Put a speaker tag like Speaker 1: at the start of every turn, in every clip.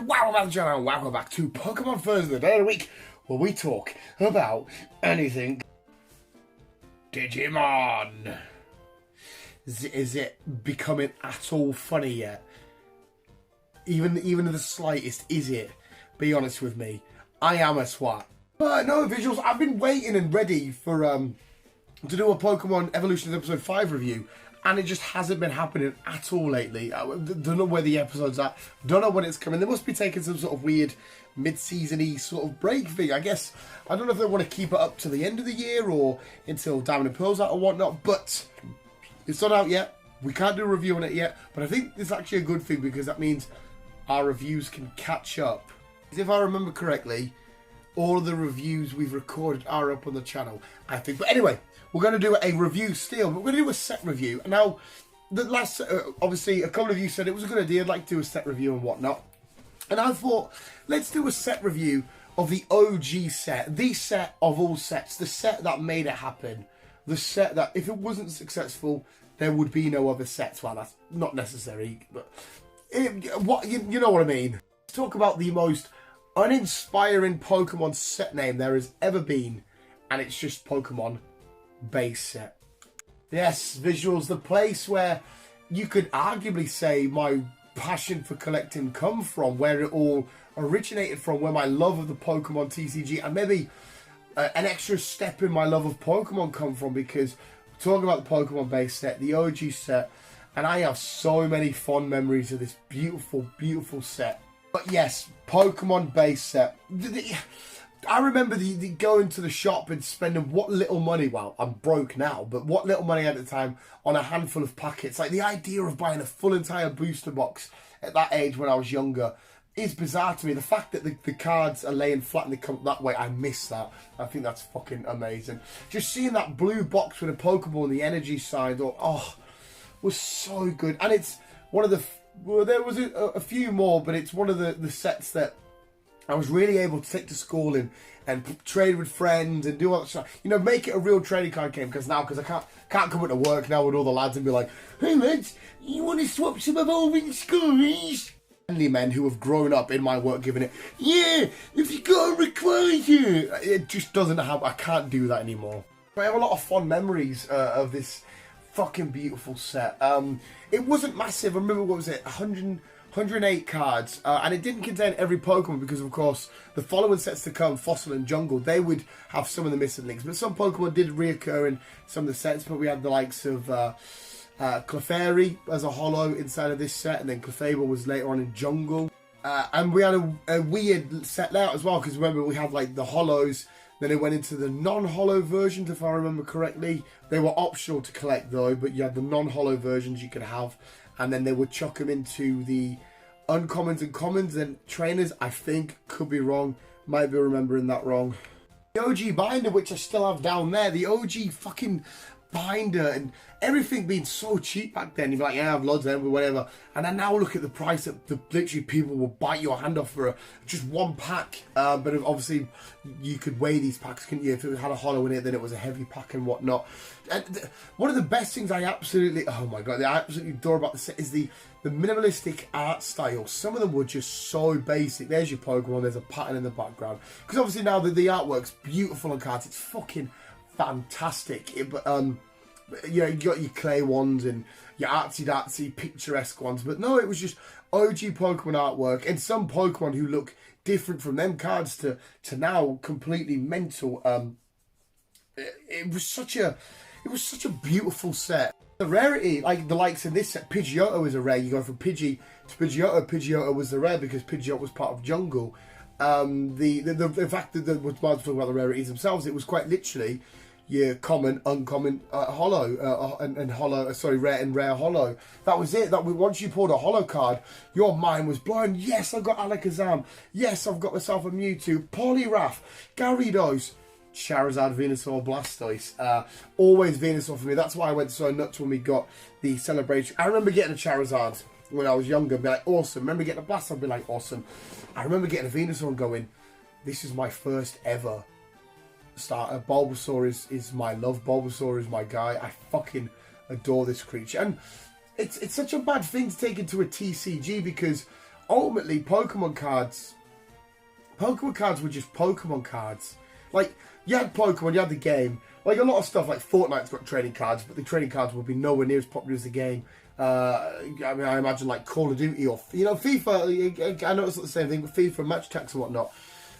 Speaker 1: And welcome back to the channel, and welcome back to Pokemon Thursday, the day of the week, where we talk about anything Digimon. Is it becoming at all funny yet? Even the slightest, is it? Be honest with me. I am a swat. But no, visuals, I've been waiting and ready for to do a Pokemon Evolutions Episode 5 review, and it just hasn't been happening at all lately. I don't know where the episode's at, don't know when it's coming. They must be taking some sort of weird mid-season-y sort of break thing, I guess. I don't know if they want to keep it up to the end of the year or until Diamond and Pearl's out or whatnot, but it's not out yet. We can't do a review on it yet, but I think it's actually a good thing because that means our reviews can catch up. If I remember correctly, all of the reviews we've recorded are up on the channel, I think. But anyway, we're going to do a review still, but we're going to do a set review. Now, the last, obviously, a couple of you said it was a good idea. I'd like to do a set review and whatnot. And I thought, let's do a set review of the OG set, the set of all sets, the set that made it happen, the set that if it wasn't successful, there would be no other sets. Well, that's not necessary, but you know what I mean. Let's talk about the most uninspiring Pokemon set name there has ever been, and it's just Pokemon base set. Yes, visuals, the place where you could arguably say my passion for collecting come from, where it all originated from, where my love of the Pokemon TCG and maybe an extra step in my love of Pokemon come from, because we're talking about the Pokemon base set, the OG set, and I have so many fond memories of this beautiful, beautiful set. But yes, Pokemon base set. I remember going to the shop and spending what little money, well, I'm broke now, but what little money at the time on a handful of packets. Like, the idea of buying a full entire booster box at that age when I was younger is bizarre to me. The fact that the cards are laying flat and they come that way, I miss that. I think that's fucking amazing. Just seeing that blue box with a Pokeball and the energy side, was so good. And it's one of the... Well, there was a few more, but it's one of the sets that I was really able to take to school and trade with friends and do all that stuff. You know, make it a real trading card game, because I can't come into work now with all the lads and be like, hey lads, you want to swap some evolving scores? Friendly men who have grown up in my work giving it, yeah, if you got a require, it just doesn't happen. I can't do that anymore. I have a lot of fond memories of this fucking beautiful set. It wasn't massive. I remember, what was it, 108 cards, and it didn't contain every Pokemon because, of course, the following sets to come, Fossil and Jungle, they would have some of the missing links. But some Pokemon did reoccur in some of the sets, but we had the likes of Clefairy as a holo inside of this set, and then Clefable was later on in Jungle. And we had a weird set layout as well, because remember, we had like the holos, then it went into the non-holo versions, if I remember correctly. They were optional to collect though, but you had the non-holo versions you could have, and then they would chuck them into the uncommons and commons and trainers, I think. Could be wrong, might be remembering that wrong. The OG binder, which I still have down there, the OG fucking binder, and everything being so cheap back then. You'd be like, yeah, I have loads of them, whatever. And I now look at the price that literally people will bite your hand off for just one pack. But obviously, you could weigh these packs, couldn't you? If it had a holo in it, then it was a heavy pack and whatnot. And one of the best things I absolutely adore about the set is the minimalistic art style. Some of them were just so basic. There's your Pokemon, there's a pattern in the background. Because obviously now the artwork's beautiful on cards. It's fucking fantastic. You got your clay ones and your artsy picturesque ones, but no, it was just OG Pokemon artwork, and some Pokemon who look different from them cards to now completely mental. It was such a beautiful set. The rarity, like the likes in this set, Pidgeotto is a rare. You go from Pidgey to Pidgeotto. Pidgeotto was the rare because Pidgeotto was part of Jungle. The fact that was talking about the rarities themselves, it was quite literally your common, uncommon, holo, rare and rare holo. That was it. Once you pulled a holo card, your mind was blown. Yes, I've got Alakazam. Yes, I've got myself a Mewtwo, Poliwrath, Gyarados, Charizard, Venusaur, Blastoise. Always Venusaur for me. That's why I went so nuts when we got the celebration. I remember getting a Charizard when I was younger and be like, awesome. Remember getting a Blastoise and be like, awesome. I remember getting a Venusaur and going, this is my first ever starter. Bulbasaur is my love. Bulbasaur is my guy. I fucking adore this creature. And it's such a bad thing to take into a TCG, because ultimately, Pokemon cards were just Pokemon cards. Like, you had Pokemon, you had the game. Like, a lot of stuff, like Fortnite's got trading cards, but the trading cards will be nowhere near as popular as the game. I mean, I imagine, like, Call of Duty or, you know, FIFA, I know it's not the same thing, but FIFA, match attacks and whatnot.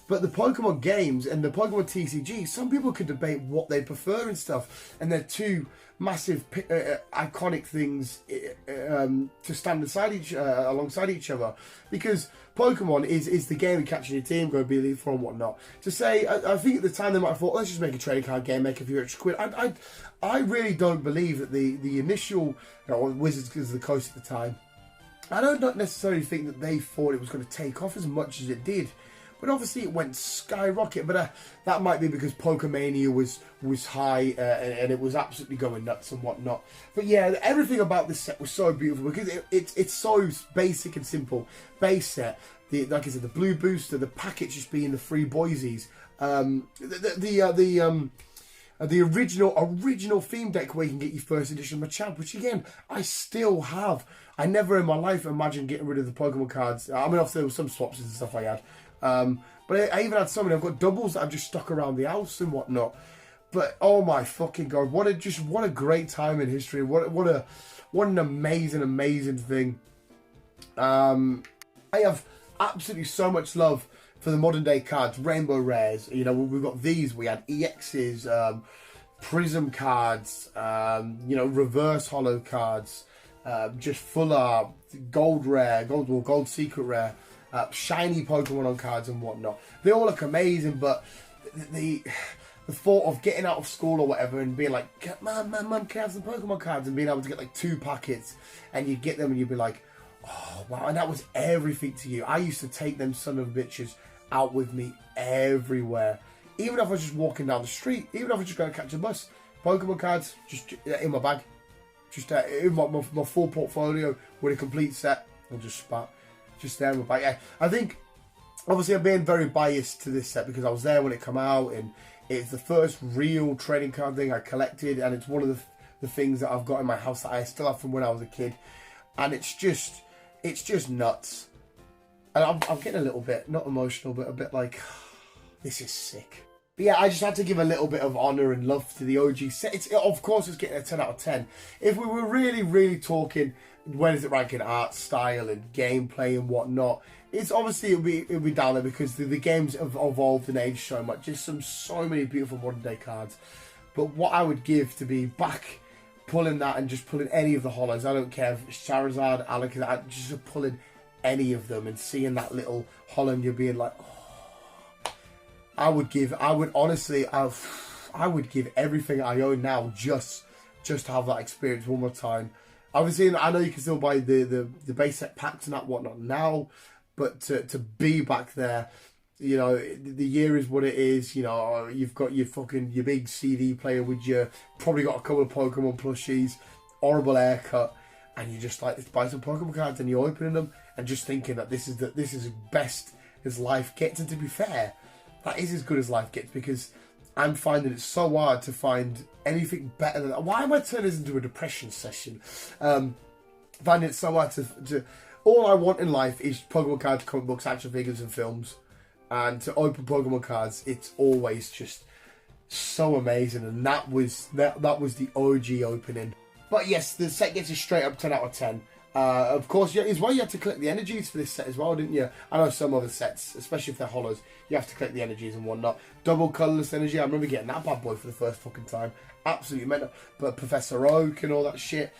Speaker 1: But the Pokemon games and the Pokemon TCG, some people could debate what they prefer and stuff. And they're two massive, iconic things to stand alongside each other. Because Pokemon is the game of catching your team, go be elite for and whatnot. To say, I think at the time they might have thought, let's just make a trading card game, make a few extra quid. I really don't believe that the initial, Wizards was the coast at the time. I don't necessarily think that they thought it was going to take off as much as it did. But obviously it went skyrocket. But that might be because Pokemania was high and it was absolutely going nuts and whatnot. But yeah, everything about this set was so beautiful because it's so basic and simple. Base set, like I said, the blue booster, the package just being the free Boise's, the original theme deck where you can get your first edition of Machamp, which again I still have. I never in my life imagined getting rid of the Pokemon cards. I mean, obviously there was some swaps and stuff I had. But I even had so many. I've got doubles that I've just stuck around the house and whatnot. But oh my fucking god, what a great time in history. What an amazing thing. I have absolutely so much love for the modern day cards, rainbow rares. You know, we've got these. We had EXs, prism cards, reverse holo cards, just full art, gold rare, gold secret rare. Shiny Pokemon on cards and whatnot. They all look amazing, but the thought of getting out of school or whatever and being like, Mum, can I have some Pokemon cards? And being able to get like 2 packets and you'd get them and you'd be like, oh wow, and that was everything to you. I used to take them son of bitches out with me everywhere. Even if I was just walking down the street, even if I was just going to catch a bus, Pokemon cards just in my bag. Just in my full portfolio with a complete set and just spat. Just there with yeah. I think obviously I'm being very biased to this set because I was there when it came out and it's the first real trading card thing I collected and it's one of the things that I've got in my house that I still have from when I was a kid, and it's just nuts. And I'm getting a little bit not emotional but a bit like this is sick. But yeah, I just had to give a little bit of honour and love to the OG set. Of course it's getting a 10 out of 10. If we were really talking where does it rank in art style and gameplay and whatnot, it's obviously it'll be down there because the games have evolved and aged so much. There's so many beautiful modern day cards. But what I would give to be back pulling that and just pulling any of the holos, I don't care if it's Charizard, Alakazam, just pulling any of them and seeing that little holo and you're being like, oh, I would give everything I own now just to have that experience one more time. Obviously, I know you can still buy the base set packs and that whatnot now, but to be back there, you know, the year is what it is. You know, you've got your big CD player with your probably got a couple of Pokemon plushies, horrible haircut, and you just like to buy some Pokemon cards and you're opening them and just thinking that this is as best as life gets. And to be fair, that is as good as life gets because I'm finding it so hard to find anything better than that. Why am I turning this into a depression session? Finding it so hard to all I want in life is Pokemon cards, comic books, action figures and films. And to open Pokemon cards, it's always just so amazing. And that was the OG opening. But yes, the set gets a straight up 10 out of 10. Of course, yeah, as well, you had to collect the energies for this set as well, didn't you? I know some other sets, especially if they're holos, you have to collect the energies and whatnot. Double colourless energy, I remember getting that bad boy for the first fucking time. Absolutely mental. But Professor Oak and all that shit.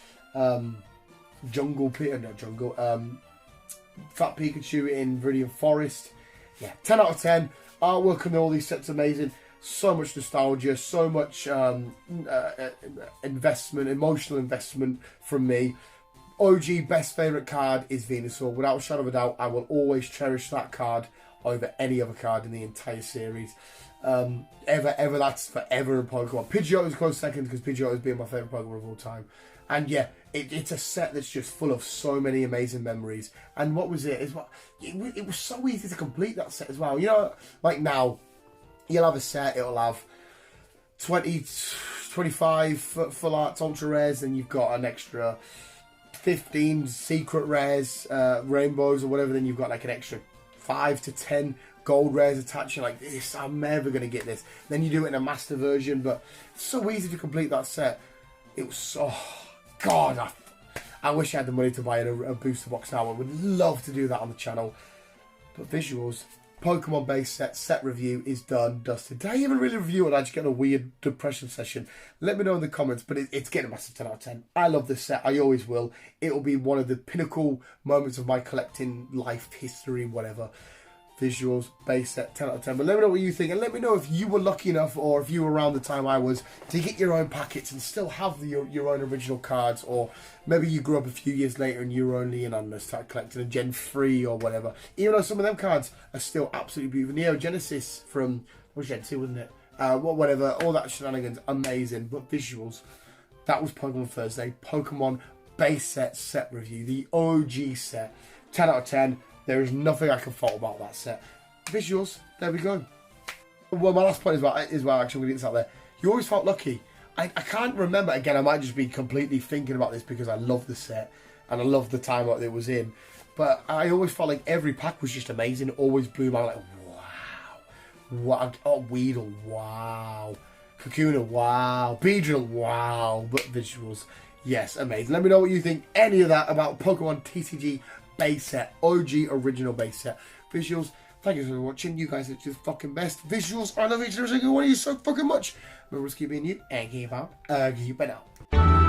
Speaker 1: Jungle Peter, not Jungle. Fat Pikachu in Viridian Forest. Yeah, 10 out of 10. Artwork and all these sets amazing. So much nostalgia, so much investment, emotional investment from me. OG best favourite card is Venusaur. Without a shadow of a doubt, I will always cherish that card over any other card in the entire series. Ever, that's forever in Pokemon. Pidgeotto is close second because Pidgeotto has been my favourite Pokemon of all time. And yeah, it's a set that's just full of so many amazing memories. And what was it? It was so easy to complete that set as well. You know, like now, you'll have a set, it'll have 20, 25 full arts ultra rares, and you've got an extra 15 secret rares, rainbows or whatever, then you've got like an extra 5 to 10 gold rares attached. You're like, this, I'm never going to get this. Then you do it in a master version, but it's so easy to complete that set. It was so... God, I wish I had the money to buy a booster box now. I would love to do that on the channel. But visuals, Pokemon base set review is done, dusted. Did I even really review it? I just get a weird depression session. Let me know in the comments, but it's getting a massive 10 out of 10. I love this set. I always will. It will be one of the pinnacle moments of my collecting life history, whatever. Visuals, base set, 10 out of 10. But let me know what you think, and let me know if you were lucky enough, or if you were around the time I was, to get your own packets and still have your own original cards, or maybe you grew up a few years later and you were only in on start collecting a Gen 3 or whatever. Even though some of them cards are still absolutely beautiful. Neo Genesis from, what was Gen 2, wasn't it? Whatever, all that shenanigans, amazing. But visuals, that was Pokemon Thursday. Pokemon base set review, the OG set, 10 out of 10. There is nothing I can fault about that set. Visuals, there we go. Well, my last point is well, actually, I'm going to get this out there. You always felt lucky. I can't remember, again, I might just be completely thinking about this because I love the set and I love the time that it was in. But I always felt like every pack was just amazing. It always blew my mind, like, wow. Oh, Weedle, wow. Kakuna, wow. Beedrill, wow. But visuals, yes, amazing. Let me know what you think, any of that, about Pokemon TCG base set, OG original base set. Visuals, thank you for watching. You guys are just fucking best. Visuals, I love each and every single one of you so fucking much. Remember to keep being you and keep out. Keep it out.